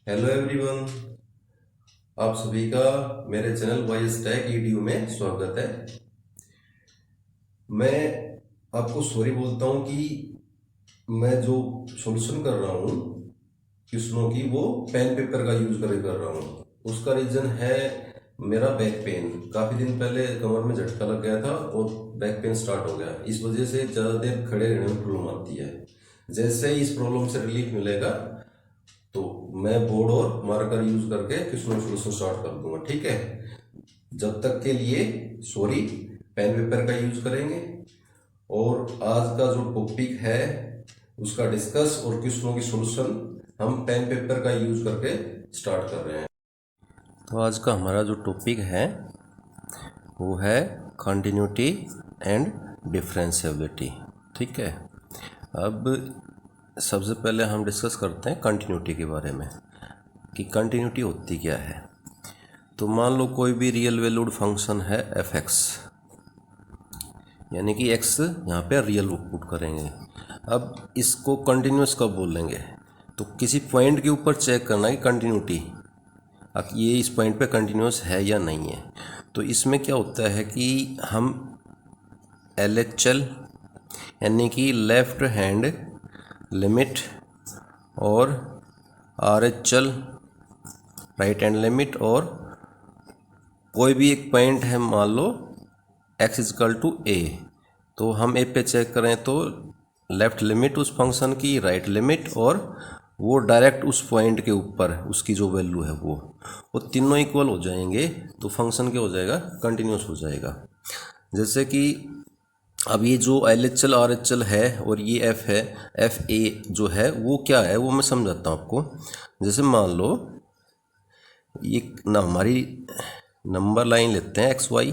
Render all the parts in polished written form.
Hello everyone. आप सभी का मेरे चैनल वाइज टैक ईडीयू में स्वागत है। मैं आपको सॉरी बोलता हूँ कि मैं जो सॉल्यूशन कर रहा हूँ क्वेश्चनों की वो पेन पेपर का यूज करके कर रहा हूँ। उसका रीजन है मेरा बैक पेन। काफ़ी दिन पहले कमर में झटका लग गया था और बैक पेन स्टार्ट हो गया। इस वजह से ज़्यादा देर खड़े रहने में प्रॉब्लम आती है। जैसे ही इस प्रॉब्लम से रिलीफ मिलेगा तो मैं बोर्ड और मार्कर यूज करके क्वेश्चन सोल्यूशन स्टार्ट कर दूंगा, ठीक है। जब तक के लिए सॉरी, पेन पेपर का यूज करेंगे और आज का जो टॉपिक है उसका डिस्कस और क्वेश्चनों की सॉल्यूशन हम पेन पेपर का यूज करके स्टार्ट कर रहे हैं। तो आज का हमारा जो टॉपिक है वो है कंटिन्यूटी एंड डिफरेंशिएबिलिटी, ठीक है। अब सबसे पहले हम डिस्कस करते हैं कंटिन्यूटी के बारे में कि कंटिन्यूटी होती क्या है। तो मान लो कोई भी रियल वैल्यूड फंक्शन है एफ एक्स, यानी कि एक्स यहाँ पे रियल पुट करेंगे। अब इसको कंटिन्यूस कब बोलेंगे, तो किसी पॉइंट के ऊपर चेक करना है कि कंटिन्यूटी, अब ये इस पॉइंट पे कंटिन्यूस है या नहीं है। तो इसमें क्या होता है कि हम LHL यानी कि लेफ्ट हैंड लिमिट और RHL राइट हैंड लिमिट, और कोई भी एक पॉइंट है, मान लो x इजकल टू ए, तो हम ए पे चेक करें तो लेफ्ट लिमिट उस फंक्शन की, राइट लिमिट, और वो डायरेक्ट उस पॉइंट के ऊपर उसकी जो वैल्यू है वो तीनों इक्वल हो जाएंगे तो फंक्शन क्या हो जाएगा, कंटिन्यूस हो जाएगा। जैसे कि अब ये जो LHL RHL है और ये F है, FA जो है वो क्या है वो मैं समझाता हूँ आपको। जैसे मान लो ये ना हमारी नंबर लाइन लेते हैं XY,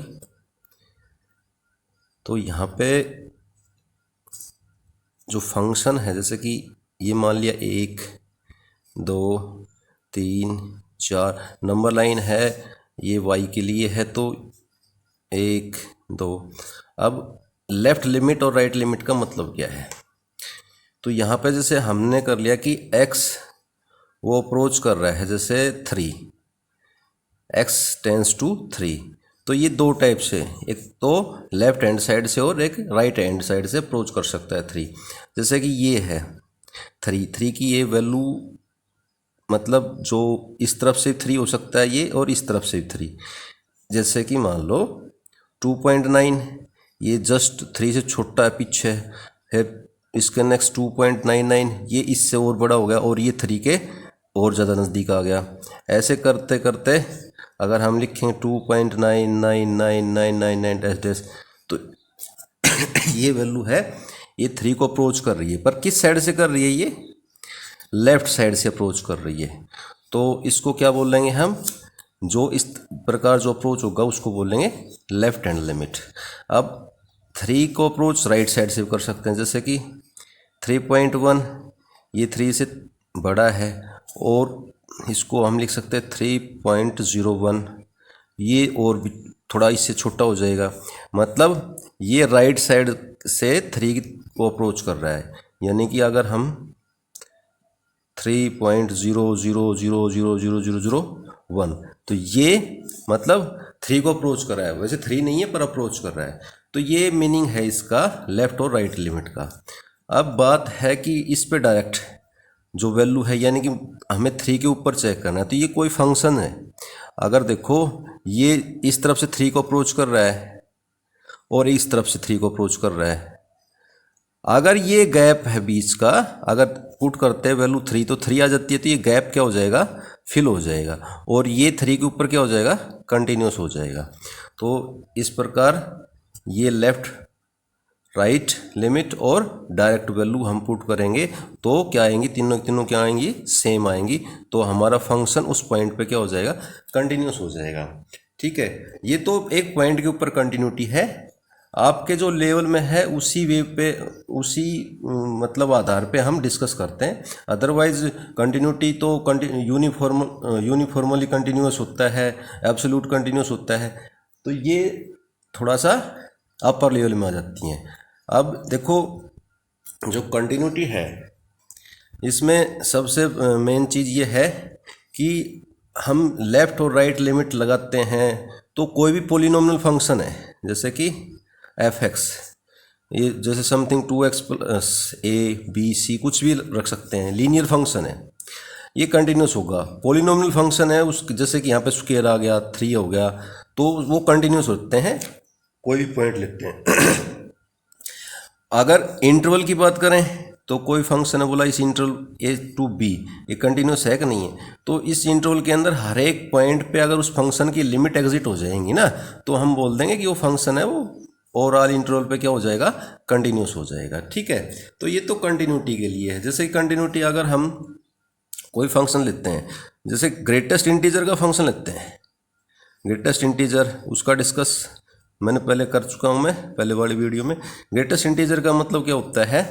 तो यहाँ पे जो फंक्शन है जैसे कि ये मान लिया 1 2 3 4 नंबर लाइन है, ये y के लिए है तो 1 2। अब लेफ्ट लिमिट और राइट लिमिट का मतलब क्या है, तो यहाँ पे जैसे हमने कर लिया कि x वो अप्रोच कर रहा है जैसे 3, x टेंस टू 3, तो ये दो टाइप से, एक तो लेफ्ट हैंड साइड से और एक राइट हैंड साइड से अप्रोच कर सकता है 3। जैसे कि ये है 3 की ये वैल्यू, मतलब जो इस तरफ से 3 हो सकता है ये, और इस तरफ से 3। जैसे कि मान लो 2.9, ये जस्ट 3 से छोटा है पीछे, फिर इसके नेक्स्ट 2.99, ये इससे और बड़ा हो गया, और ये 3 के और ज़्यादा नज़दीक आ गया। ऐसे करते करते अगर हम लिखें 2.99999 तो ये वैल्यू है, ये 3 को अप्रोच कर रही है, पर किस साइड से कर रही है, ये लेफ्ट साइड से अप्रोच कर रही है। तो इसको क्या बोलेंगे हम, जो इस प्रकार जो अप्रोच होगा उसको बोलेंगे लेफ्ट हैंड लिमिट। अब 3 को अप्रोच राइट साइड से कर सकते हैं, जैसे कि 3.1, ये 3 से बड़ा है, और इसको हम लिख सकते हैं 3.01, ये और भी थोड़ा इससे छोटा हो जाएगा। मतलब ये राइट साइड से 3 को अप्रोच कर रहा है, यानी कि अगर हम 3.00000001, तो ये मतलब 3 को अप्रोच कर रहा है, वैसे 3 नहीं है पर अप्रोच कर रहा है। तो ये मीनिंग है इसका लेफ्ट और राइट लिमिट का। अब बात है कि इस पे डायरेक्ट जो वैल्यू है, यानी कि हमें 3 के ऊपर चेक करना है, तो ये कोई फंक्शन है। अगर देखो ये इस तरफ से 3 को अप्रोच कर रहा है और इस तरफ से 3 को अप्रोच कर रहा है, अगर ये गैप है बीच का, अगर पुट करते हैं वैल्यू 3 तो 3 आ जाती है, तो ये गैप क्या हो जाएगा, फिल हो जाएगा, और ये 3 के ऊपर क्या हो जाएगा, कंटिन्यूस हो जाएगा। तो इस प्रकार ये लेफ्ट राइट लिमिट और डायरेक्ट वैल्यू हम पुट करेंगे तो क्या आएंगी, तीनों तीनों क्या आएंगी, सेम आएंगी। तो हमारा फंक्शन उस पॉइंट पे क्या हो जाएगा, कंटिन्यूस हो जाएगा, ठीक है। ये तो एक पॉइंट के ऊपर कंटिन्यूटी है, आपके जो लेवल में है उसी वे पे, उसी मतलब आधार पे हम डिस्कस करते हैं। अदरवाइज कंटिन्यूटी तो यूनिफॉर्मली कंटिन्यूस होता है, एब्सोल्यूट कंटिन्यूस होता है, तो ये थोड़ा सा अपर लेवल में आ जाती हैं। अब देखो जो कंटिन्यूटी है इसमें सबसे मेन चीज़ ये है कि हम लेफ़्ट और राइट लिमिट लगाते हैं तो कोई भी पोलिनोमियल फंक्शन है जैसे कि एफ एक्स, ये जैसे something 2x plus a b c कुछ भी रख सकते हैं, लीनियर फंक्शन है, ये कंटिन्यूस होगा। पॉलिनोमियल फंक्शन है उस जैसे कि यहाँ पे स्क्वायर आ गया 3 हो गया तो वो कंटिन्यूस होते हैं, कोई भी पॉइंट लेते हैं। अगर इंटरवल की बात करें तो कोई फंक्शन है बोला इस इंटरवल ए टू बी ये कंटिन्यूस है कि नहीं है, तो इस इंटरवल के अंदर हर एक पॉइंट पे अगर उस फंक्शन की लिमिट एग्जिट हो जाएंगी ना तो हम बोल देंगे कि वो फंक्शन है वो ओवरऑल इंटरवल पे क्या हो जाएगा, कंटिन्यूस हो जाएगा। ठीक है, तो ये तो कंटिन्यूटी के लिए है। जैसे कंटिन्यूटी अगर हम कोई फंक्शन लेते हैं, जैसे ग्रेटेस्ट इंटीजर का फंक्शन लेते हैं, ग्रेटेस्ट इंटीजर उसका डिस्कस मैंने पहले कर चुका हूँ, मैं पहले वाली वीडियो में। ग्रेटेस्ट इंटीजर का मतलब क्या होता है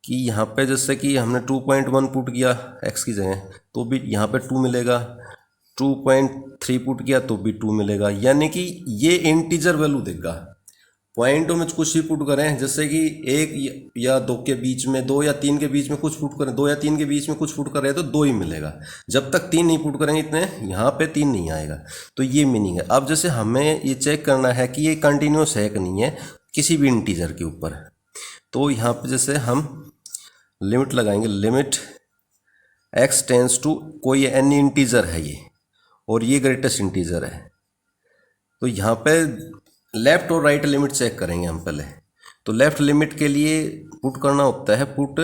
कि यहाँ पे जैसे कि हमने 2.1 पुट किया x की जगह तो भी यहाँ पे 2 मिलेगा, 2.3 पुट किया तो भी 2 मिलेगा, यानी कि ये इंटीजर वैल्यू देगा। पॉइंटों में कुछ भी पुट करें, जैसे कि 1 या 2 के बीच में, 2 या 3 के बीच में कुछ पुट करें, 2 या 3 के बीच में कुछ पुट कर रहे हैं तो 2 ही मिलेगा। जब तक 3 नहीं पुट करेंगे इतने यहाँ पे 3 नहीं आएगा, तो ये मीनिंग है। अब जैसे हमें ये चेक करना है कि ये कंटिन्यूस है कि नहीं है किसी भी इंटीजर के ऊपर, तो यहाँ पे जैसे हम लिमिट लगाएंगे, लिमिट x टेंस टू कोई एनी इंटीजर है ये और ये ग्रेटेस्ट इंटीजर है, तो यहाँ पे लेफ्ट और राइट लिमिट चेक करेंगे हम पहले। तो लेफ्ट लिमिट के लिए पुट करना होता है, पुट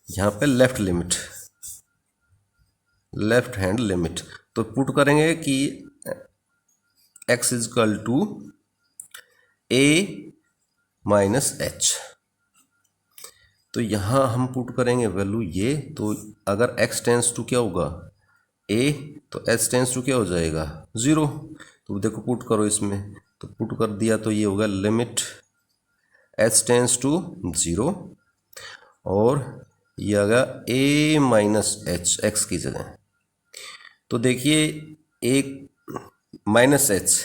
यहाँ पे left limit, left hand limit, तो पुट करेंगे कि x is equal to a minus h, तो यहाँ हम पुट करेंगे वैल्यू ये, तो अगर x टेंस टू क्या होगा a तो h टेंस टू क्या हो जाएगा 0, तो देखो पुट करो इसमें, तो पुट कर दिया तो ये होगा लिमिट h टेंस टू 0 और ये आ गया a माइनस एच x की जगह। तो देखिए एक माइनस एच,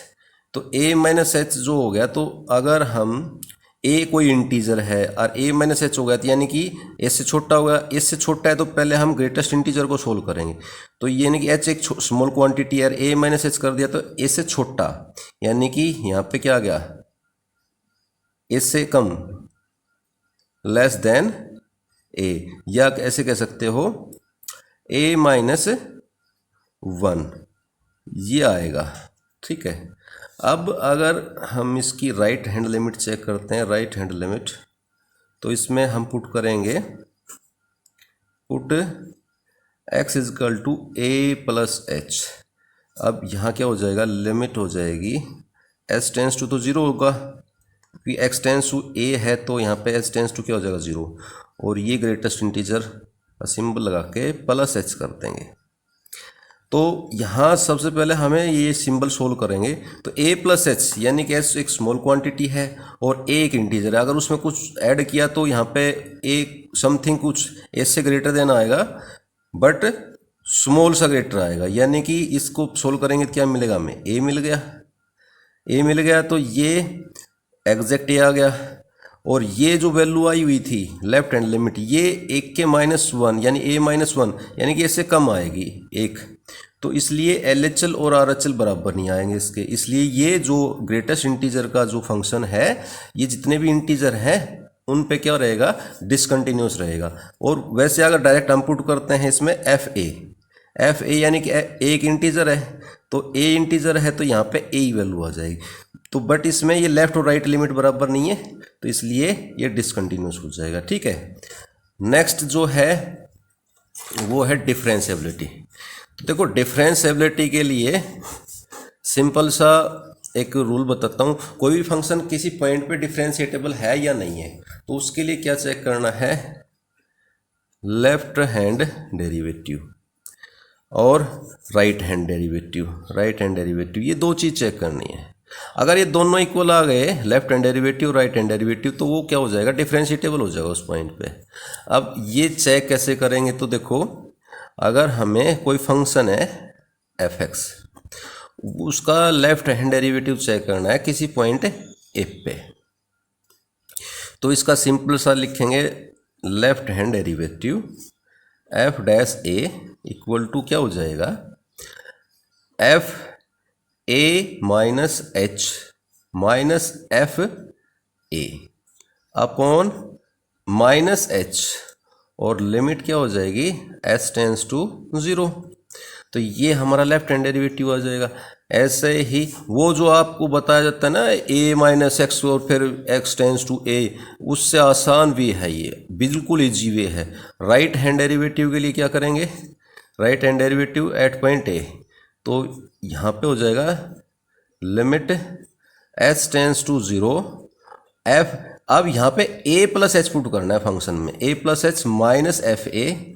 तो a माइनस एच जो हो गया, तो अगर हम a कोई इंटीजर है और a माइनस एच हो गया तो यानी कि a से छोटा होगा, a से छोटा है तो पहले हम ग्रेटेस्ट इंटीजर को सोल्व करेंगे, तो यानी कि h एक स्मॉल क्वांटिटी है, a माइनस एच कर दिया तो a से छोटा, यानी कि यहाँ पे क्या आ गया a से कम, लेस देन a, या ऐसे कह सकते हो a माइनस 1 ये आएगा। ठीक है, अब अगर हम इसकी राइट हैंड लिमिट चेक करते हैं, राइट हैंड लिमिट, तो इसमें हम पुट करेंगे, put x is equal to a plus h. अब यहाँ क्या हो जाएगा, लिमिट हो जाएगी h टेंस टू तो 0 होगा क्योंकि x टेंस टू a है, तो यहाँ पे h टेंस टू क्या हो जाएगा 0, और ये ग्रेटेस्ट इंटीजर का सिंबल लगा के प्लस h कर देंगे। तो यहाँ सबसे पहले हमें ये सिंबल सोल्व करेंगे, तो a प्लस एच यानी कि h एक स्मॉल क्वांटिटी है और a एक इंटीजर है, अगर उसमें कुछ ऐड किया तो यहाँ पे a समथिंग कुछ h से ग्रेटर देन आएगा बट स्मॉल सा ग्रेटर आएगा, यानी कि इसको सोल्व करेंगे क्या मिलेगा हमें, a मिल गया, a मिल गया, तो ये एग्जैक्ट a आ गया, और ये जो वैल्यू आई हुई थी लेफ्ट हैंड लिमिट ये 1 के -1 यानी a -1 यानी कि इससे कम आएगी 1, तो इसलिए LHL और RHL बराबर नहीं आएंगे इसके, इसलिए ये जो ग्रेटेस्ट इंटीजर का जो फंक्शन है ये जितने भी इंटीजर हैं उन पे क्या रहेगा, डिसकंटिन्यूस रहेगा। और वैसे अगर डायरेक्ट हम पुट करते हैं इसमें FA यानी कि एक इंटीजर है, तो a इंटीजर है तो यहाँ पे a ही वैल्यू आ जाएगी, तो बट इसमें ये लेफ्ट और राइट लिमिट बराबर नहीं है तो इसलिए ये डिसकंटिन्यूस हो जाएगा। ठीक है, नेक्स्ट जो है वो है डिफरेंशिएबिलिटी। तो देखो डिफरेंशिएबिलिटी के लिए सिंपल सा एक रूल बताता हूँ, कोई भी फंक्शन किसी पॉइंट पे डिफरेंशिएटेबल है या नहीं है, तो उसके लिए क्या चेक करना है, लेफ्ट हैंड डेरिवेटिव और राइट हैंड डेरिवेटिव, ये दो चीज़ चेक करनी है। अगर ये दोनों इक्वल आ गए, left hand derivative right hand derivative, तो वो क्या हो जाएगा, डिफरेंशिएटेबल हो जाएगा उस पॉइंट पे। अब ये चेक कैसे करेंगे, तो देखो अगर हमें कोई फंक्शन है f(x), उसका लेफ्ट हैंड डेरिवेटिव चेक करना है किसी पॉइंट ए पे, तो इसका सिंपल सा लिखेंगे left hand derivative f dash a equal to क्या हो जाएगा, f a minus h minus F a upon minus h, और लिमिट क्या हो जाएगी, एच टेंस टू 0। तो ये हमारा लेफ्ट हैंड डेरिवेटिव आ जाएगा। ऐसे ही वो जो आपको बताया जाता है ना ए माइनस एक्स और फिर एक्स टेंस टू ए, उससे आसान वे है, ये बिल्कुल इजी वे है। राइट हैंड डेरिवेटिव के लिए क्या करेंगे, right hand derivative at point a, तो यहाँ पे हो जाएगा limit h tends to 0 f, अब यहाँ पे ए प्लस एच पुट करना है फंक्शन में, A plus H minus F A,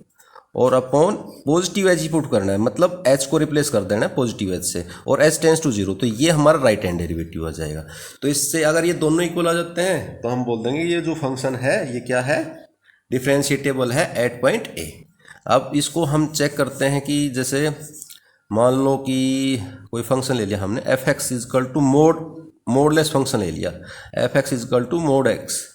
और अपॉन पॉजिटिव एच ही पुट करना है, मतलब एच को रिप्लेस कर देना है पॉजिटिव एच से, और एच टेंस टू 0, तो ये हमारा राइट हैंड डेरिवेटिव आ जाएगा। तो इससे अगर ये दोनों इक्वल आ जाते हैं तो हम बोल देंगे ये जो फंक्शन है ये क्या है, डिफरेंशिएटेबल है एट पॉइंट ए। अब इसको हम चेक करते हैं कि जैसे मान लो कि कोई फंक्शन ले लिया हमने, f x is equal to modulus function ले लिया, f x is equal to mod x.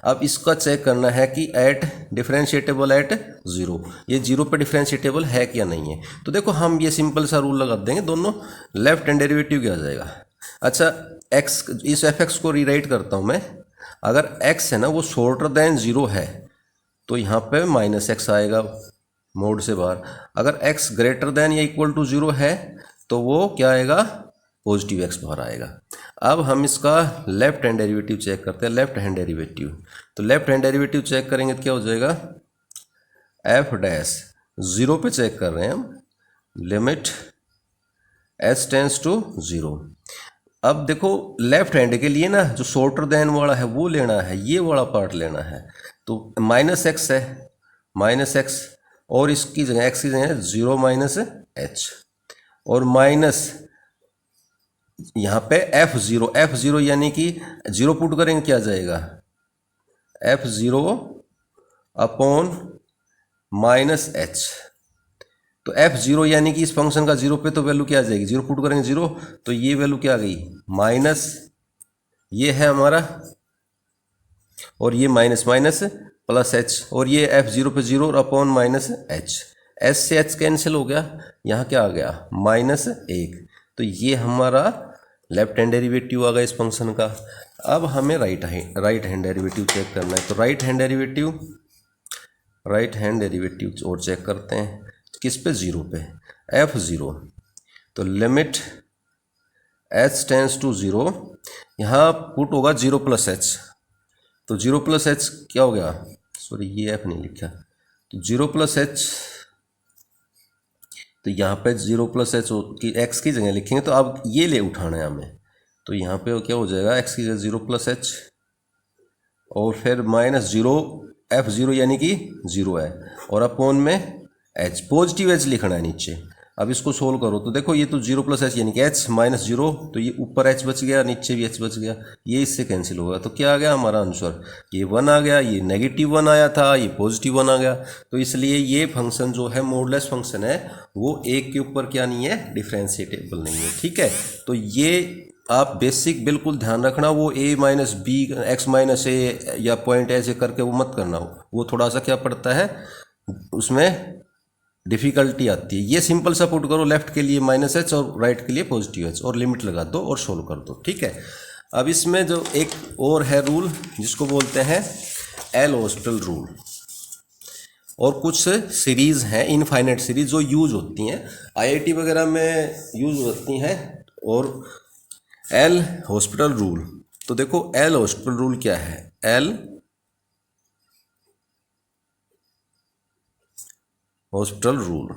अब इसका चेक करना है कि एट डिफरेंशिएटेबल एट 0, ये 0 पे डिफरेंशिएटेबल है क्या नहीं है। तो देखो हम ये सिंपल सा रूल लगा देंगे, दोनों लेफ्ट हैंड डेरिवेटिव क्या आ जाएगा। अच्छा एक्स, इस एफ एक्स को रीराइट करता हूँ मैं, अगर एक्स है ना वो शॉर्टर देन 0 है तो यहाँ पे माइनस एक्स आएगा मोड से बाहर, अगर एक्स ग्रेटर देन या इक्वल टू 0 है तो वो क्या आएगा, पॉजिटिव एक्स बाहर आएगा। अब हम इसका लेफ्ट हैंड डेरिवेटिव चेक करते हैं, लेफ्ट हैंड डेरिवेटिव, तो लेफ्ट हैंड डेरिवेटिव चेक करेंगे तो क्या हो जाएगा, एफ डैश 0 पे चेक कर रहे हैं हम, लिमिट एच टेंस टू 0। अब देखो लेफ्ट हैंड के लिए ना जो शॉर्टर देन वाला है वो लेना है, ये वाला पार्ट लेना है, तो माइनस एक्स है, माइनस एक्स, और इसकी जगह एक्स की जगह 0 माइनस एच, और माइनस यहाँ पे F0 यानी कि 0 पुट करेंगे क्या जाएगा, F0 अपॉन माइनस एच। तो F0 यानी कि इस फंक्शन का 0 पे तो वैल्यू क्या आ जाएगी, 0 पुट करेंगे 0, तो ये वैल्यू क्या आ गई, माइनस, ये है हमारा, और ये माइनस माइनस प्लस एच, और ये F0 पे 0 और अपॉन माइनस एच, एच से एच कैंसिल हो गया, यहाँ क्या आ गया माइनस 1। तो ये हमारा लेफ्ट हैंड डेरिवेटिव आ गया इस फंक्शन का। अब हमें राइट हैंड डेरिवेटिव चेक करना है, तो राइट हैंड डेरिवेटिव और चेक करते हैं किस पे, 0 पे, F0, तो लिमिट एच टेंस टू 0, यहाँ पुट होगा 0 प्लस एच, तो 0 प्लस एच क्या हो गया, सॉरी ये एफ नहीं लिखा, तो 0 प्लस एच, तो यहाँ पे 0 प्लस एच की एक्स की जगह लिखेंगे, तो अब ये ले उठाना है हमें, तो यहाँ पे क्या हो जाएगा, एक्स की जगह 0 प्लस एच, और फिर माइनस 0 F0 यानी कि 0 है, और अपॉन में एच, पॉजिटिव एच लिखना है नीचे। अब इसको सोल्व करो तो देखो ये तो 0 प्लस एच यानी कि एच माइनस 0, तो ये ऊपर एच बच गया, नीचे भी एच बच गया, ये इससे कैंसिल होगा, तो क्या आ गया हमारा आंसर, ये 1 आ गया, ये नेगेटिव 1 आया था, ये पॉजिटिव 1 आ गया। तो इसलिए ये फंक्शन जो है मोडलेस फंक्शन है वो एक के ऊपर क्या नहीं है, डिफरेंशिएटेबल नहीं है, ठीक है। तो ये आप बेसिक बिल्कुल ध्यान रखना, वो a minus B X minus A या पॉइंट ऐसे करके वो मत करना, वो थोड़ा सा क्या पड़ता है, उसमें डिफ़िकल्टी आती है। ये सिंपल सा पुट करो, लेफ्ट के लिए माइनस एच और राइट के लिए पॉजिटिव एच, और लिमिट लगा दो और सोल्व कर दो, ठीक है। अब इसमें जो एक और है रूल जिसको बोलते हैं एल हॉस्पिटल रूल, और कुछ सीरीज़ हैं इनफाइनाइट सीरीज जो यूज होती हैं आईआईटी वगैरह में यूज होती हैं, और एल हॉस्पिटल रूल, तो देखो एल हॉस्पिटल रूल क्या है, एल हॉस्पिटल रूल,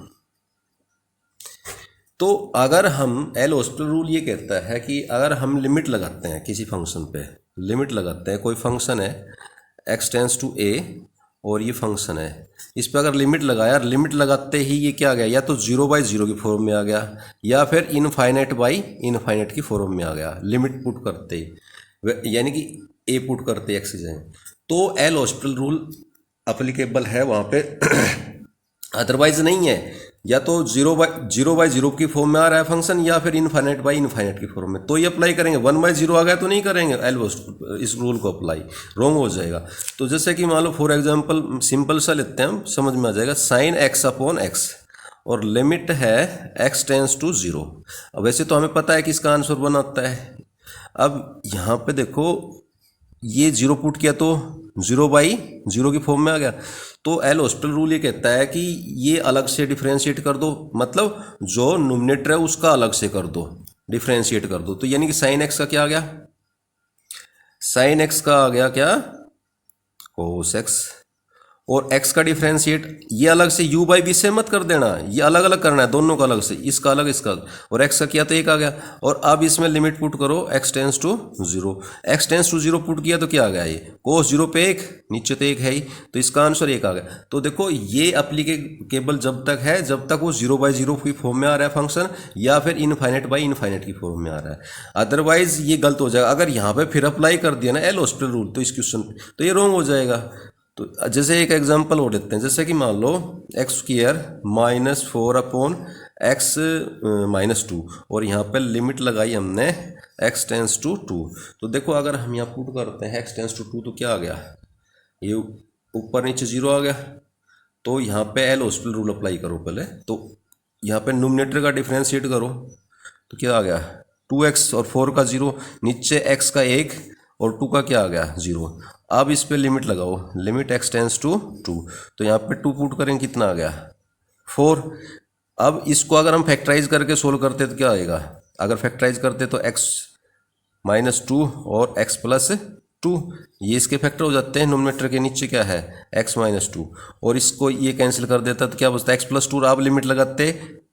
तो अगर हम एल हॉस्पिटल रूल ये कहता है कि अगर हम लिमिट लगाते हैं किसी फंक्शन पे, लिमिट लगाते हैं, कोई फंक्शन है एक्स टेंस टू ए और ये फंक्शन है, इस पर अगर लिमिट लगाया, लिमिट लगाते ही ये क्या आ गया, या तो 0/0 की फॉर्म में आ गया या फिर इनफाइनाइट बाई इनफाइनाइट की फॉर्म में आ गया, लिमिट पुट करते यानी कि ए पुट करते एक्स की जगह, तो एल हॉस्पिटल रूल अप्लीकेबल है वहाँ पे, अदरवाइज नहीं है। या तो जीरो बाई जीरो की फॉर्म में आ रहा है फंक्शन, या फिर इनफाइनाइट बाई इनफाइनाइट की फॉर्म में, तो ये अप्लाई करेंगे। 1/0 आ गया तो नहीं करेंगे इस रूल को अप्लाई, रॉन्ग हो जाएगा। तो जैसे कि मान लो फॉर एग्जांपल सिंपल सा लेते हैं हम, समझ में आ जाएगा। साइन एक्स अपॉन एक्स और लिमिट है x टेंस टू 0। अब वैसे तो हमें पता है कि इसका आंसर 1 आता है। अब यहाँ पे देखो ये 0 पुट किया तो 0/0 की फॉर्म में आ गया। तो एल हॉस्पिटल रूल ये कहता है कि ये अलग से डिफ्रेंशिएट कर दो, मतलब जो न्यूमरेटर है उसका अलग से कर दो, डिफ्रेंशिएट कर दो। तो यानी कि साइन एक्स का क्या आ गया, साइन एक्स का आ गया क्या, कोस एक्स, और x का डिफ्रेंशिएट ये अलग से u बाई बी से मत कर देना, ये अलग अलग करना है दोनों का अलग से, इसका अलग इसका अलग। और x का किया तो 1 आ गया। और अब इसमें लिमिट पुट करो x tends to 0, x tends to 0 put किया तो क्या आ गया, ये कोस 0 पे 1, नीचे तो 1 है ही, तो इसका आंसर 1 आ गया। तो देखो ये एप्लीकेबल जब तक है जब तक वो 0/0 की फॉर्म में आ रहा है फंक्शन, या फिर इनफाइनाइट बाई इनफाइनाइट की फॉर्म में आ रहा है, अदरवाइज ये गलत हो जाएगा। अगर यहाँ पे फिर अप्लाई कर दिया ना एल हॉस्पिटल रूल तो इस क्वेश्चन तो ये रॉन्ग हो जाएगा। तो जैसे एक एग्जांपल और देते हैं, जैसे कि मान लो x² -4 अपॉन x -2 और यहाँ पे लिमिट लगाई हमने x टेंस टू 2। तो देखो अगर हम यहाँ पुट करते हैं x टेंस टू 2 तो क्या आ गया, ये ऊपर नीचे 0 आ गया। तो यहाँ पे एल हॉस्पिटल रूल अप्लाई करो पहले, तो यहाँ पे न्यूमरेटर का डिफ्रेंशिएट करो तो क्या आ गया 2x और 4 का 0, नीचे x का 1 और 2 का क्या आ गया 0। अब इस पे लिमिट लगाओ, लिमिट x टेंस टू 2, तो यहाँ पे 2 पुट करेंगे कितना आ गया 4। अब इसको अगर हम फैक्टराइज करके सोल्व करते तो क्या आएगा, अगर फैक्टराइज करते तो x -2 और x + 2, ये इसके फैक्टर हो जाते हैं। नोमिनेटर के नीचे क्या है x -2 और इसको ये कैंसिल कर देता तो क्या बचता x + 2। आप लिमिट लगाते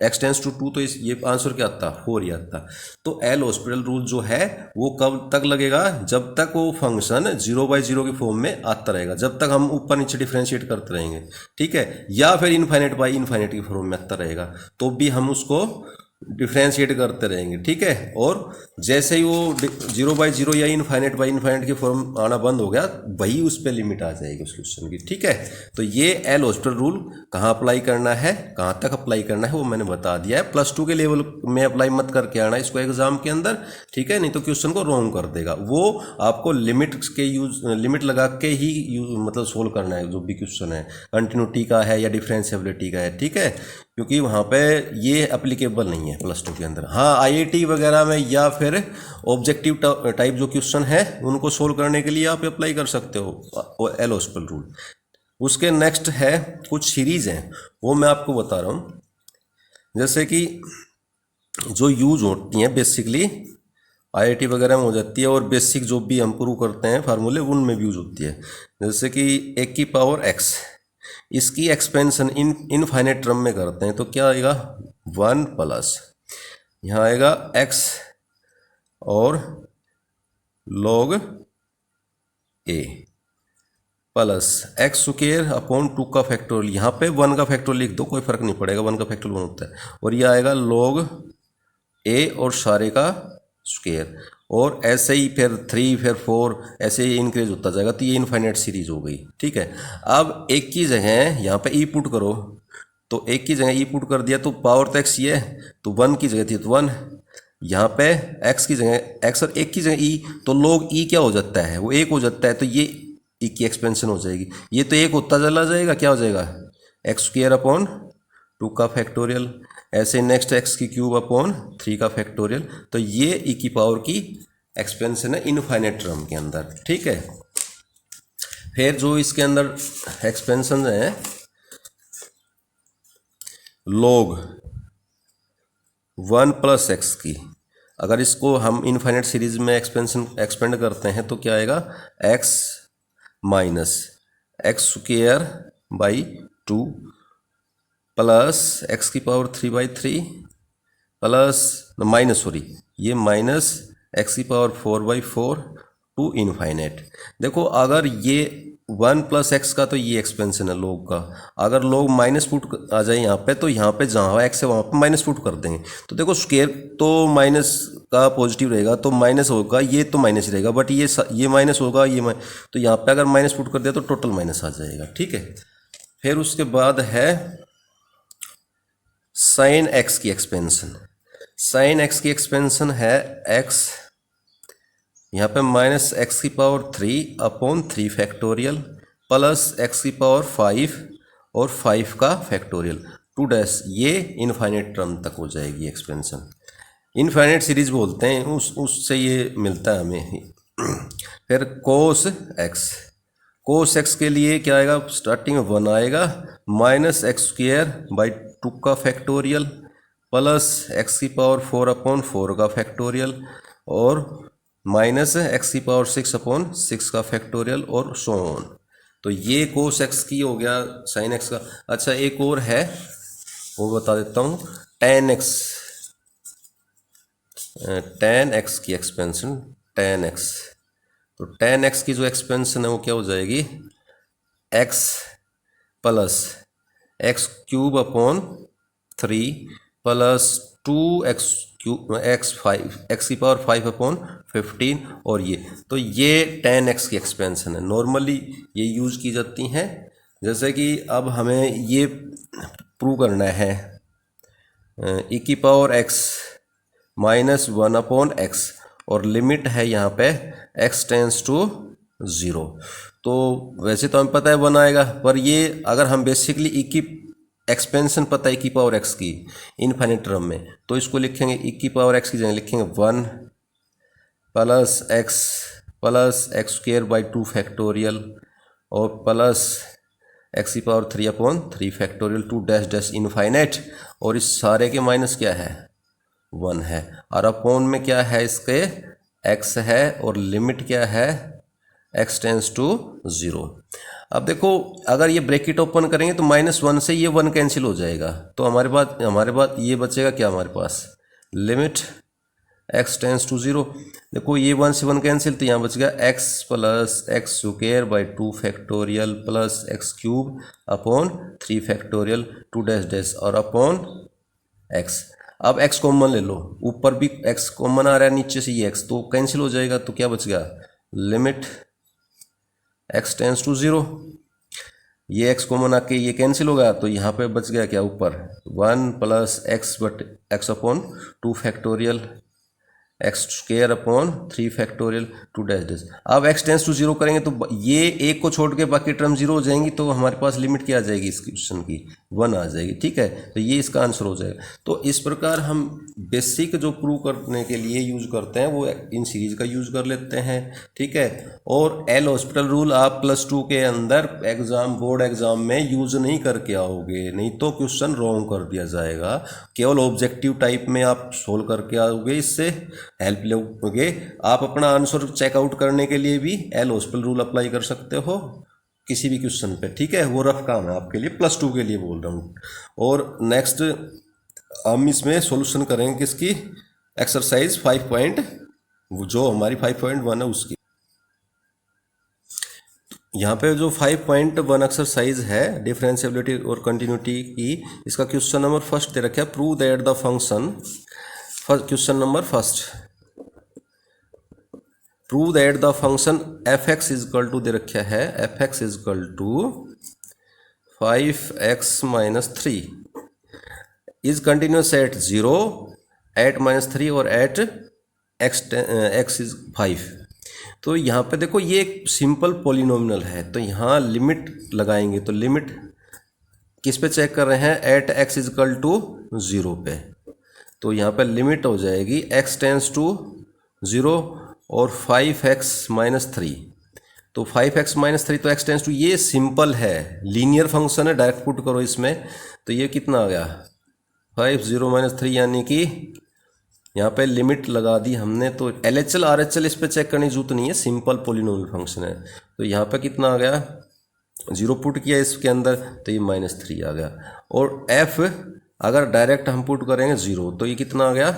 x टेंस टू 2 तो ये आंसर क्या आता 4 ही आता। तो एल हॉस्पिटल रूल जो है वो कब तक लगेगा, जब तक वो फंक्शन 0/0 की फॉर्म में आता रहेगा, जब तक हम ऊपर नीचे डिफ्रेंशिएट करते रहेंगे, ठीक है, या फिर इनफाइनाइट बाई इनफाइनाइट की फॉर्म में आता रहेगा तो भी हम उसको डिफ्रेंशिएट करते रहेंगे, ठीक है। और जैसे ही वो 0/0 या इनफाइनाइट बाई इनफाइनाइट की फॉर्म आना बंद हो गया वही उस पर लिमिट आ जाएगी उस क्वेश्चन की, ठीक है। तो ये एल हॉस्पिटल रूल कहाँ अप्लाई करना है, कहाँ तक अप्लाई करना है वो मैंने बता दिया है। +2 के लेवल में अप्लाई मत करके आना इसको एग्जाम के अंदर, ठीक है, नहीं तो क्वेश्चन को रॉन्ग कर देगा। वो आपको लिमिट लगा के ही मतलब सोल्व करना है जो भी क्वेश्चन है, कंटिन्यूटी का है या डिफरेंशिएबिलिटी का है, ठीक है, क्योंकि वहाँ पे ये एप्लीकेबल नहीं है +2 के अंदर। हाँ IIT वगैरह में या फिर ऑब्जेक्टिव टाइप जो क्वेश्चन है उनको सोल्व करने के लिए आप अप्लाई कर सकते हो एल हॉस्पिटल रूल। उसके नेक्स्ट है कुछ सीरीज़ हैं वो मैं आपको बता रहा हूँ, जैसे कि जो यूज होती हैं बेसिकली IIT वगैरह में हो जाती है, और बेसिक जो भी हम प्रूव करते हैं फार्मूले उनमें भी यूज होती है। जैसे कि 1 की पावर x, इसकी एक्सपेंशन इनफाइनाइट टर्म में करते हैं तो क्या आएगा 1 प्लस यहाँ आएगा x और log a plus x² upon 2 का फैक्टोरियल, यहाँ पे 1 का फैक्टोरियल लिख दो कोई फर्क नहीं पड़ेगा, 1 का फैक्टोरियल 1 होता है, और ये आएगा log a और सारे का स्क्वायर, और ऐसे ही फिर 3 फिर 4 ऐसे ही इंक्रीज होता जाएगा। तो ये इनफाइनाइट सीरीज हो गई, ठीक है। अब एक की जगह यहाँ पे ई पुट करो, तो एक की जगह ई पुट कर दिया तो पावर तो x ये है, तो 1 की जगह थी तो 1, यहाँ पे x की जगह x और 1 की जगह e, तो log e क्या हो जाता है वो 1 हो जाता है, तो ये e की एक्सपेंशन हो जाएगी, ये तो 1 होता चला जाएगा, क्या हो जाएगा x² अपॉन 2 का फैक्टोरियल, ऐसे नेक्स्ट x³ अपॉन 3 का फैक्टोरियल। तो ये e की पावर की एक्सपेंशन है इनफाइनाइट टर्म के अंदर, ठीक है। फिर जो इसके अंदर एक्सपेंशन है log 1 प्लस x की, अगर इसको हम इनफाइनाइट सीरीज में एक्सपेंड करते हैं तो क्या आएगा x minus x² by 2 plus x की पावर 3/3 प्लस ये माइनस x की पावर 4/4 टू इनफाइनाइट। देखो अगर ये 1 प्लस x का तो ये एक्सपेंशन है log का, अगर log माइनस पुट आ जाए यहाँ पे तो यहाँ पे जहाँ x है वहाँ पे माइनस पुट कर देंगे, तो देखो स्क्वायर तो माइनस का पॉजिटिव रहेगा तो माइनस होगा, ये तो माइनस ही रहेगा, बट ये माइनस होगा तो यहाँ पे अगर माइनस पुट कर दिया तो टोटल माइनस आ जाएगा, ठीक है। फिर उसके बाद है साइन एक्स की एक्सपेंशन, साइन एक्स की एक्सपेंशन है एक्स, यहाँ पे माइनस एक्स की power 3 upon 3 factorial plus x की पावर 5 और 5 का फैक्टोरियल 2 डैश, ये इनफाइनाइट टर्म तक हो जाएगी एक्सपेंशन। इनफाइनाइट सीरीज बोलते हैं उससे ये मिलता है हमें। फिर कोस एक्स, कोस एक्स के लिए क्या आएगा, स्टार्टिंग में 1 आएगा, माइनस एक्स स्क्वेयर बाई 2 का फैक्टोरियल प्लस एक्स की पावर 4 अपॉन 4 का फैक्टोरियल और माइनस एक्स की पावर 6 अपॉन 6 का फैक्टोरियल और सो ऑन। तो ये कोस एक्स की हो गया, साइन एक्स का। अच्छा एक और है वो बता देता हूँ, टेन एक्स, टेन एक्स की एक्सपेंशन, टेन एक्स। तो टेन एक्स की जो एक्सपेंशन है वो क्या हो जाएगी, x plus x cube upon 3 plus 2x cube x 5 x की पावर 5 अपॉन 15 और ये, तो ये टेन एक्स की एक्सपेंशन है। नॉर्मली ये यूज की जाती हैं, जैसे कि अब हमें ये प्रूव करना है e की power x minus 1 upon x और लिमिट है यहाँ पे x टेंस टू 0। तो वैसे तो हमें पता है 1 आएगा, पर ये अगर हम बेसिकली e की एक्सपेंशन पता है e की पावर x की इनफाइनाइट टर्म में, तो इसको लिखेंगे e की पावर x की जगह लिखेंगे 1 plus x square by 2 factorial और प्लस एक्स की power 3 upon 3 factorial 2 dash dash infinite, और इस सारे के माइनस क्या है 1 है, और अपॉन में क्या है इसके x है और लिमिट क्या है x टेंस टू 0। अब देखो अगर ये ब्रैकेट ओपन करेंगे तो -1 से ये 1 कैंसिल हो जाएगा, तो हमारे पास ये बचेगा क्या, हमारे पास लिमिट x टेंस टू 0। देखो ये 1 से 1 कैंसिल, तो यहाँ बच गया x plus x square by 2 factorial plus x cube upon 3 factorial 2 dash dash और अपॉन x। अब x कॉमन ले लो, ऊपर भी x कॉमन आ रहा है, नीचे से ये x तो कैंसिल हो जाएगा, तो क्या बच गया लिमिट x टेंस टू 0। ये x कॉमन आके ये कैंसिल होगा, तो यहाँ पे बच गया क्या ऊपर 1 plus x but x upon 2 factorial x square upon 3 factorial 2 dash dash. अब x टेंस टू 0 करेंगे तो ये एक को छोड़ के बाकी टर्म 0 हो जाएंगी, तो हमारे पास लिमिट क्या आ जाएगी इस क्वेश्चन की 1 आ जाएगी। ठीक है, तो ये इसका आंसर हो जाएगा। तो इस प्रकार हम बेसिक जो प्रूव करने के लिए यूज करते हैं वो इन सीरीज का यूज कर लेते हैं। ठीक है, और एल हॉस्पिटल रूल आप +2 के अंदर एग्जाम बोर्ड एग्जाम में यूज नहीं करके आओगे, नहीं तो क्वेश्चन रॉन्ग कर दिया जाएगा। केवल ऑब्जेक्टिव टाइप में आप सोल्व करके आओगे, इससे हेल्प लोगे। आप अपना आंसर चेकआउट करने के लिए भी एल हॉस्पिटल रूल अप्लाई कर सकते हो किसी भी क्वेश्चन पे। ठीक है, वो रफ काम है आपके लिए, +2 के लिए बोल रहा हूँ। और नेक्स्ट हम इसमें सॉल्यूशन करेंगे किसकी, एक्सरसाइज 5 जो हमारी 5.1 है उसकी। यहाँ पे जो 5.1 एक्सरसाइज है डिफरेंशिएबिलिटी और कंटिन्यूटी की, इसका क्वेश्चन नंबर फर्स्ट दे रखा है, prove that the function, question number first, prove that the function f(x) is equal to दे रखा है, f(x) is equal to 5x - 3 is continuous at 0 at -3 और एट x इज 5। तो यहाँ पे देखो ये एक सिंपल पॉलिनोमियल है, तो यहाँ लिमिट लगाएंगे, तो लिमिट किस पे चेक कर रहे हैं, एट x इजकल टू 0 पे। तो यहाँ पे लिमिट हो जाएगी x टेंस टू 0 और 5x - 3। तो 5x - 3 तो x टेंस टू, ये सिंपल है, लीनियर फंक्शन है, डायरेक्ट पुट करो इसमें, तो ये कितना आ गया 5 0 - 3, यानी कि यहाँ पे लिमिट लगा दी हमने। तो LHL RHL इस पे चेक करने की जरूरत नहीं है, सिंपल पॉलिनोमियल फंक्शन है। तो यहाँ पे कितना आ गया, 0 पुट किया इसके अंदर, तो ये -3 आ गया। और f अगर डायरेक्ट हम पुट करेंगे 0, तो ये कितना आ गया,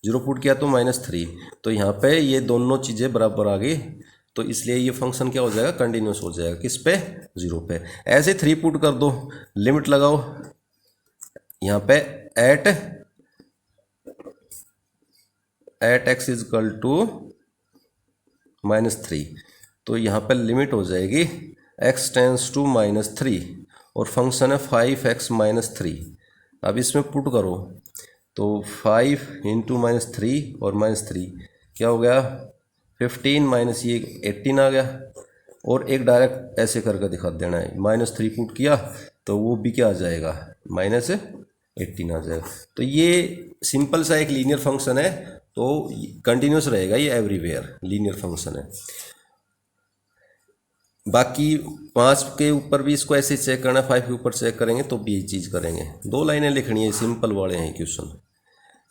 0 पुट किया तो -3, तो यहाँ पे ये दोनों चीज़ें बराबर आ गई, तो इसलिए ये फंक्शन क्या हो जाएगा, कंटिन्यूस हो जाएगा। किस पे, 0 पे। ऐसे 3 पुट कर दो, लिमिट लगाओ यहाँ पे एट x इजकल टू -3, तो यहाँ पे लिमिट हो जाएगी x टेंस टू -3 और फंक्शन है 5x - 3, अब इसमें पुट करो तो 5 इंटू -3 और -3 क्या हो गया 15 माइनस ये 18 आ गया। और एक डायरेक्ट ऐसे करके दिखा देना है, -3 पुट किया तो वो भी क्या आ जाएगा -18 आ जाएगा। तो ये सिंपल सा एक लीनियर फंक्शन है, तो कंटिन्यूस रहेगा, ये एवरीवेयर लीनियर फंक्शन है। बाकी 5 के ऊपर भी इसको ऐसे चेक करना, 5 के ऊपर चेक करेंगे तो भी यही चीज़ करेंगे। 2 लाइनें लिखनी है, सिंपल वाले हैं question.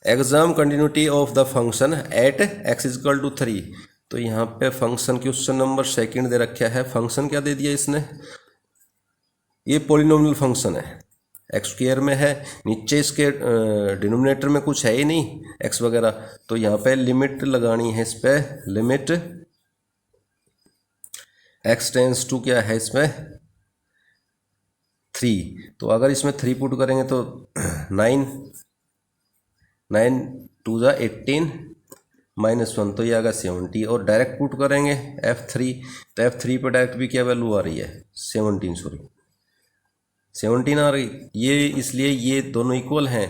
Exam continuity of the function at x is equal to 3। तो यहाँ पे फंक्शन क्वेश्चन नंबर 2 दे रखा है। फंक्शन क्या दे दिया इसने, ये पॉलिनोमियल फंक्शन है, एक्स स्क्वायर में है, नीचे इसके डिनोमिनेटर में कुछ है ही नहीं एक्स वगैरह, तो यहाँ पे लिमिट लगानी है इस पे, लिमिट एक्स टेंस टू क्या है इसमें 3। तो अगर इसमें 3 पुट करेंगे तो 9 2 ज़ा 18 -1 तो ये आएगा 70। और डायरेक्ट पुट करेंगे F3, तो F3 पे डायरेक्ट भी क्या वैल्यू आ रही है 17 आ रही, ये इसलिए ये दोनों इक्वल हैं,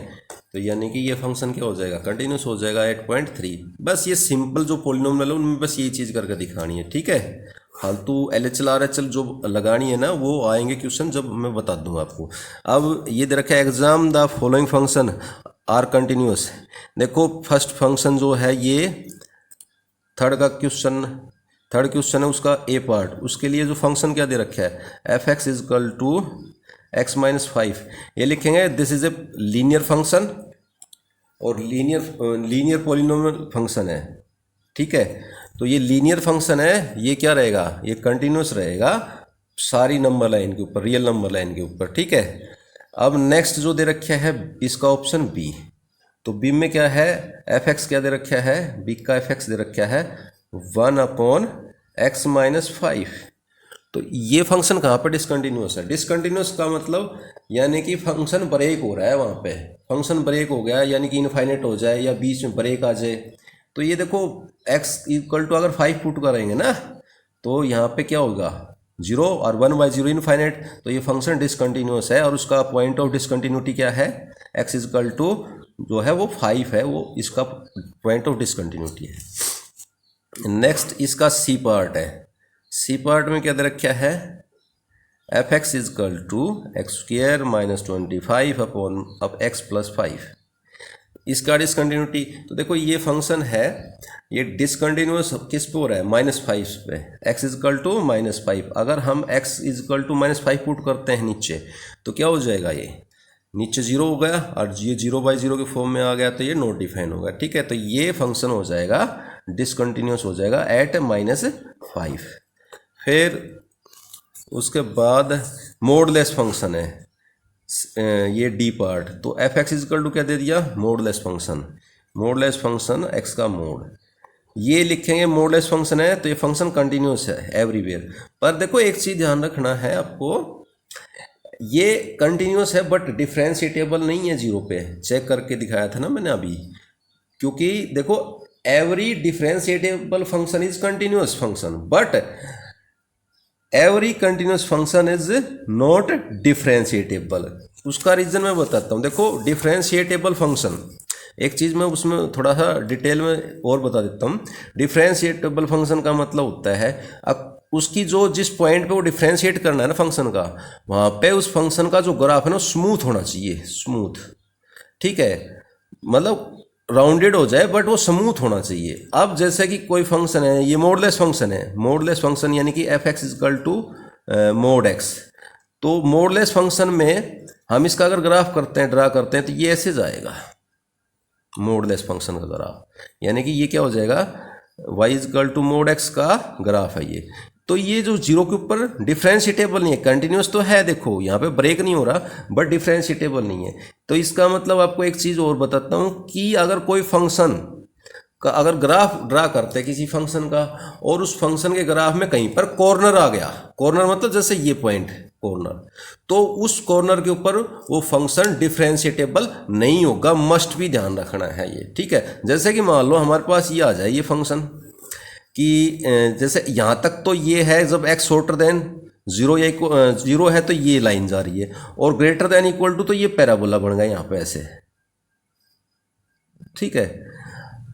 तो यानी कि ये फंक्शन क्या हो जाएगा कंटिन्यूस हो जाएगा 8.3। बस ये सिंपल जो पॉलिनोमियल है उनमें बस ये चीज़ करके दिखानी है, ठीक है। फालतू LHL RHL जो लगानी है ना वो आएंगे क्वेश्चन जब मैं बता दूंगा आपको। अब ये दे रखा है exam the following function are continuous. देखो फर्स्ट फंक्शन जो है ये थर्ड क्वेश्चन है उसका ए पार्ट, उसके लिए जो फंक्शन क्या दे रखा है f(x) is equal to x minus 5। ये लिखेंगे this is a linear function और लीनियर पॉलिनोमियल फंक्शन है, ठीक है। तो ये लीनियर फंक्शन है, ये क्या रहेगा, ये कंटिन्यूस रहेगा सारी नंबर लाइन के ऊपर, रियल नंबर लाइन के ऊपर, ठीक है। अब नेक्स्ट जो दे रखा है इसका ऑप्शन बी, तो बी में क्या है f(x) क्या दे रखा है, बी का f(x) दे रखा है 1/x माइनस 5। तो ये फंक्शन कहाँ पर डिसकंटिन्यूस है, डिसकंटिन्यूस का मतलब यानी कि फंक्शन ब्रेक हो रहा है, वहाँ पे फंक्शन ब्रेक हो गया यानी कि इनफाइनाइट हो जाए या बीच में ब्रेक आ जाए। तो ये देखो x इक्वल टू अगर 5 पुट करेंगे ना तो यहाँ पे क्या होगा 0 और 1/0 इनफाइनाइट, तो ये फंक्शन डिसकंटिन्यूस है और उसका पॉइंट ऑफ डिसकंटिन्यूटी क्या है x इक्वल टू जो है वो 5 है, वो इसका पॉइंट ऑफ डिसकंटिन्यूटी है। नेक्स्ट इसका सी पार्ट है, सी पार्ट में क्या दे रखा है f(x) is equal to x² minus 25 upon अब x प्लस 5। इसका डिसकंटिन्यूटी, तो देखो ये फंक्शन है ये डिसकंटिन्यूस किस पे हो रहा है -5 पे, x इजकल टू -5। अगर हम x इजकल टू -5 पुट करते हैं नीचे तो क्या हो जाएगा, ये नीचे 0 हो गया और ये 0/0 के फॉर्म में आ गया तो ये नॉट डिफाइन होगा, ठीक है। तो ये फंक्शन हो जाएगा डिसकंटिन्यूस हो जाएगा एट -5। फिर उसके बाद मोडलेस फंक्शन है ये डी पार्ट, तो f(x) इजकल टू क्या दे दिया मोडलेस फंक्शन x का मोड, ये लिखेंगे मोडलेस फंक्शन है तो ये फंक्शन कंटिन्यूस है एवरीवेयर। पर देखो एक चीज़ ध्यान रखना है आपको, ये कंटिन्यूस है बट डिफ्रेंशिएटेबल नहीं है 0 पे, चेक करके दिखाया था ना मैंने अभी, क्योंकि देखो every differentiable function is continuous function but every continuous function is not differentiable. उसका रीजन मैं बताता हूँ। देखो डिफ्रेंशिएटेबल फंक्शन, एक चीज़ मैं उसमें थोड़ा सा डिटेल में और बता देता हूँ। डिफ्रेंशिएटेबल फंक्शन का मतलब होता है अब उसकी जो जिस पॉइंट पे वो डिफ्रेंशिएट करना है ना फंक्शन का, वहाँ पे उस फंक्शन का जो ग्राफ है ना स्मूथ होना चाहिए, स्मूथ, ठीक है, मतलब राउंडेड हो जाए बट वो स्मूथ होना चाहिए। अब जैसे कि कोई फंक्शन है, ये मोडलेस फंक्शन यानी कि f(x) is equal to mod x, तो मोडलेस फंक्शन में हम इसका अगर ग्राफ करते हैं ड्रा करते हैं तो ये ऐसे जाएगा मोडलेस फंक्शन का ग्राफ, यानी कि ये क्या हो जाएगा y is equal to mod x का ग्राफ है ये। तो ये जो 0 के ऊपर डिफ्रेंशिएटेबल नहीं है, कंटिन्यूस तो है, देखो यहाँ पे ब्रेक नहीं हो रहा बट डिफ्रेंशिएटेबल नहीं है। तो इसका मतलब आपको एक चीज़ और बताता हूँ कि अगर कोई फंक्शन का अगर ग्राफ ड्रा करते हैं किसी फंक्शन का और उस फंक्शन के ग्राफ में कहीं पर कॉर्नर आ गया, कॉर्नर मतलब जैसे ये पॉइंट कॉर्नर, तो उस कॉर्नर के ऊपर वो फंक्शन डिफ्रेंशिएटेबल नहीं होगा, मस्ट भी ध्यान रखना है ये, ठीक है। जैसे कि मान लो हमारे पास ये आ जाए ये फंक्शन कि जैसे यहाँ तक तो ये है जब x शॉर्टर देन जीरो या जीरो है तो ये लाइन जा रही है, और ग्रेटर देन इक्वल टू तो ये पैराबोला बन गया यहाँ पे ऐसे, ठीक है।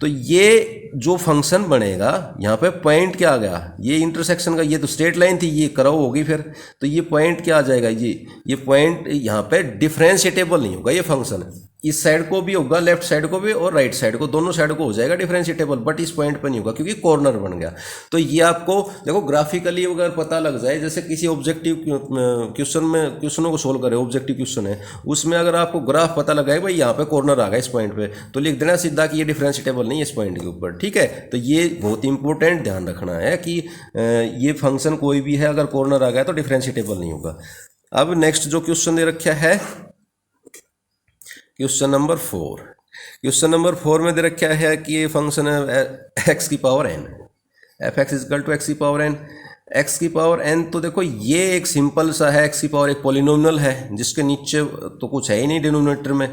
तो ये जो फंक्शन बनेगा यहाँ पे पॉइंट क्या आ गया, ये इंटरसेक्शन का, ये तो स्ट्रेट लाइन थी, ये कर्व होगी फिर, तो ये पॉइंट क्या आ जाएगा, ये पॉइंट यहाँ पे डिफरेंशिएटेबल नहीं होगा ये फंक्शन, इस साइड को भी होगा, लेफ्ट साइड को भी और राइट साइड को, दोनों साइड को हो जाएगा डिफरेंशिएटेबल, बट इस पॉइंट पे नहीं होगा क्योंकि कॉर्नर बन गया। तो ये आपको देखो ग्राफिकली अगर पता लग जाए, जैसे किसी ऑब्जेक्टिव क्वेश्चन में, क्वेश्चनों को सोल्व करें, ऑब्जेक्टिव क्वेश्चन है उसमें अगर आपको ग्राफ पता लगा भाई यहाँ पे कॉर्नर आ गया इस पॉइंट पे, तो लिख देना सीधा कि ये डिफरेंशिएटेबल नहीं है इस पॉइंट के ऊपर, ठीक है। तो ये बहुत इंपॉर्टेंट ध्यान रखना है कि ये फंक्शन कोई भी है अगर कॉर्नर आ गया तो डिफरेंशिएटेबल नहीं होगा। अब नेक्स्ट जो क्वेश्चन दे रखा है क्वेश्चन नंबर 4, क्वेश्चन नंबर 4 में दे रखा है कि ये फंक्शन है एक्स की power n, f x is equal to x की पावर एन, एक्स की पावर एन। तो देखो ये एक सिंपल सा है, एक्स की पावर एक पॉलिनोमियल है जिसके नीचे तो कुछ है ही नहीं डिनोमिनेटर में,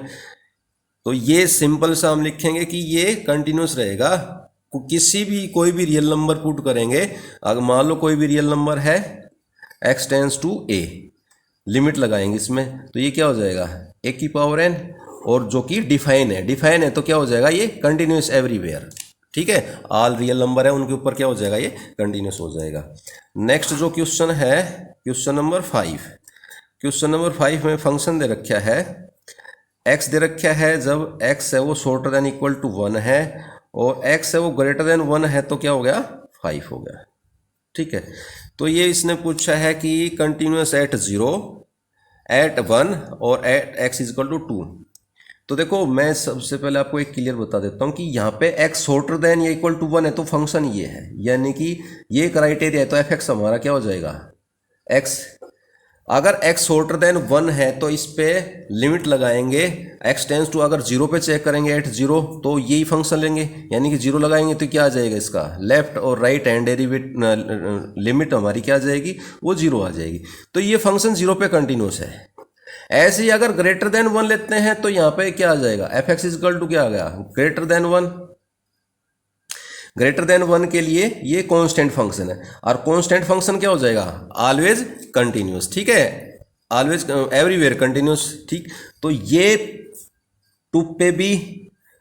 तो ये सिंपल सा हम लिखेंगे कि ये कंटिन्यूस रहेगा, किसी भी कोई भी रियल नंबर पुट करेंगे, अगर मान लो कोई भी रियल नंबर है x tends to a, limit लगाएंगे इसमें, तो ये क्या हो जाएगा ए की पावर एन, और जो कि डिफाइन है तो क्या हो जाएगा ये कंटिन्यूस एवरीवेयर, ठीक है। ऑल रियल नंबर है उनके ऊपर क्या हो जाएगा ये कंटिन्यूस हो जाएगा। नेक्स्ट जो क्वेश्चन है क्वेश्चन नंबर 5, क्वेश्चन नंबर 5 में फंक्शन दे रखा है x दे रखा है, जब x है वो शॉर्टर देन इक्वल टू 1 है और x है वो ग्रेटर देन 1 है तो क्या हो गया 5 हो गया, ठीक है। तो ये इसने पूछा है कि कंटिन्यूस एट 0 एट 1 और एट x इजकल टू 2। तो देखो मैं सबसे पहले आपको एक क्लियर बता देता हूँ कि यहाँ पे x शॉर्टर देन या इक्वल टू 1 है तो फंक्शन ये है, यानी कि ये क्राइटेरिया है, तो एफ एक्स हमारा क्या हो जाएगा x। अगर x शॉर्टर देन 1 है तो इस पे लिमिट लगाएंगे, x टेंस टू अगर 0 पे चेक करेंगे एट 0 तो यही फंक्शन लेंगे, यानी कि 0 लगाएंगे तो क्या आ जाएगा इसका लेफ्ट और राइट हैंड लिमिट हमारी क्या आ जाएगी वो 0 आ जाएगी, तो ये फंक्शन 0 पे कंटिन्यूस है। ऐसे ही अगर ग्रेटर देन 1 लेते हैं तो यहाँ पे क्या आ जाएगा एफ एक्स इजकल टू क्या आ गया ग्रेटर देन 1, ग्रेटर देन 1 के लिए ये कांस्टेंट फंक्शन है, और कांस्टेंट फंक्शन क्या हो जाएगा ऑलवेज कंटिन्यूस, ठीक है, ऑलवेज एवरीवेयर कंटिन्यूस, ठीक। तो ये 2 पे भी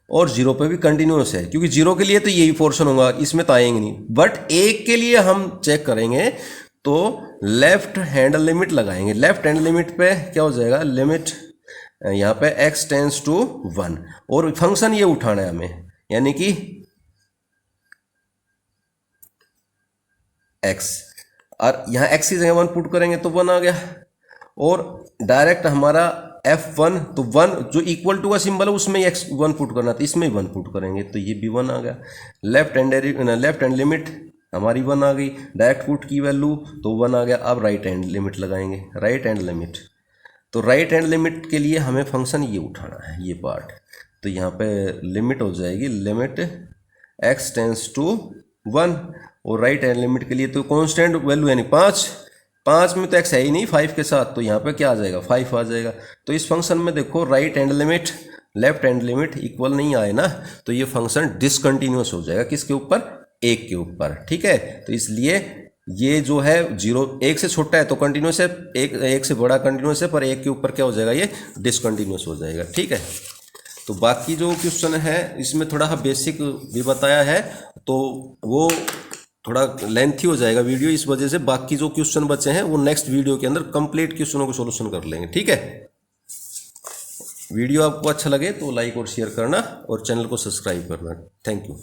और 0 पे भी कंटिन्यूस है, क्योंकि 0 के लिए तो यही पोर्शन होगा, इसमें तो आएंगे नहीं, बट 1 के लिए हम चेक करेंगे तो लेफ्ट हैंड लिमिट लगाएंगे, लेफ्ट हैंड लिमिट पे क्या हो जाएगा लिमिट यहाँ पे x टेंस टू 1, और फंक्शन ये उठाना है हमें, यानी कि x, और यहाँ x की जगह 1 पुट करेंगे तो 1 आ गया, और डायरेक्ट हमारा f1 तो 1 जो इक्वल टू का सिंबल है उसमें x 1 पुट करना था, इसमें 1 पुट करेंगे तो ये भी 1 आ गया। लेफ्ट हैंड लिमिट हमारी 1 आ गई, डायरेक्ट पुट की वैल्यू तो 1 आ गया। अब राइट हैंड लिमिट लगाएंगे, राइट हैंड लिमिट, तो राइट हैंड लिमिट के लिए हमें फंक्शन ये उठाना है ये पार्ट, तो यहाँ पे लिमिट हो जाएगी लिमिट x टेंस टू 1, और राइट हैंड लिमिट के लिए तो कांस्टेंट वैल्यू यानी 5 में तो x है ही नहीं 5 के साथ, तो यहाँ पे क्या आ जाएगा 5 आ जाएगा। तो इस फंक्शन में देखो right hand limit left hand limit equal नहीं आए ना, तो ये फंक्शन डिसकंटिन्यूस हो जाएगा किसके ऊपर 1 के ऊपर, ठीक है। तो इसलिए ये जो है 1 से छोटा है तो कंटिन्यूस है, 1 से बड़ा कंटिन्यूस है, पर 1 के ऊपर क्या हो जाएगा ये डिसकंटिन्यूस हो जाएगा, ठीक है। तो बाकी जो क्वेश्चन है इसमें थोड़ा बेसिक भी बताया है, तो वो थोड़ा लेंथी हो जाएगा वीडियो, इस वजह से बाकी जो क्वेश्चन बचे हैं वो नेक्स्ट वीडियो के अंदर कंप्लीट क्वेश्चनों को सोल्यूशन कर लेंगे, ठीक है। वीडियो आपको अच्छा लगे तो लाइक और शेयर करना और चैनल को सब्सक्राइब करना। Thank you.